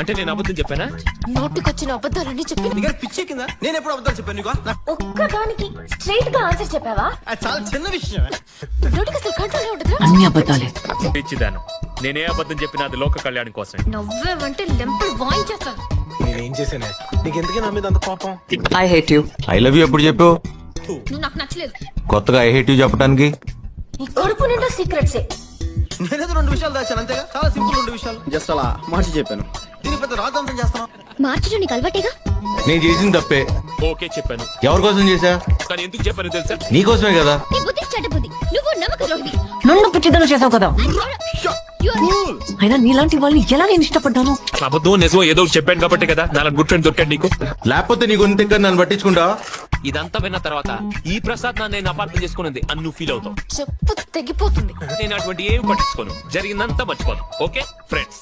అంటే నేను అబద్ధం చెప్పానా? నోటికొచ్చిన అబద్ధాలన్నీ చెప్పి నీకు పిచ్చి కింద నేను ఎప్పుడు అబద్ధాలు చెప్పాను నీకు ఒక్కదానికి స్ట్రైట్ గా ఆన్సర్ చెప్పావా? అది చాలా చిన్న విషయం. నోటికి అసలు కంట్రోల్ ఉంటుందా? అన్ని అబద్ధాలే. పిచ్చిదాను, నేనే అబద్ధం చెప్పినా అది లోక కళ్యాణం కోసం. నవ్వేవంటే లెంపల్ వాయించేస్తాను. నేనేం చేశానే? నీకు ఎందుకే నా మీద అంత కోపం? I hate you. I love you ఎప్పుడు చెప్పావు? నువ్వు నాకు నచ్చలేదు. కొత్తగా ఐ హేట్ యూ చెప్పడానికి ఈ కడుపు నిండా సీక్రెట్సే. నేనేదో 2 విషయాలు దాచాను అంతేగా. చాలా సింపుల్ 2 విషయాలు. జస్ట్ అలా మార్చి చెప్పాను. దీని పెద్ద రాద్ధాంతం చేస్తున్నాం. మార్చడం నీకు అలవాటేగా. నేను చేసింది తప్పే. ఓకే చెప్పాను, ఎవరి కోసం చేశా? కానీ ఎందుకు చెప్పాను తెలుసా? నీకోసమే కదా. నీ బుద్ధి చెడ్డ బుద్ధి. నువ్వు నమ్మక ద్రోహి. నన్ను పిచ్చిదనం చేసావు కదా. అయినా నీలాంటి వాళ్ళని ఎలా నేను ఇష్టపడ్డాను? అబద్ధం నిజం ఏదో ఒకటి చెప్పాను కాబట్టి కదా నాలుగు గుడ్ ఫ్రెండ్ దొరికాడు నీకు. లేకపోతే నీ గొంతు ఎక్కడ నన్ను పట్టించుకుంటా? ఇదంతా విన్న తర్వాత ఈ ప్రసాద్ నేను అపార్థం చేసుకున్నది అని నువ్వు ఫీల్ అవుతావు. చెప్పు తెగిపోతుంది. నేను అటువంటి ఏమి పట్టించుకోను, జరిగిందంతా మర్చిపోను. Okay friends.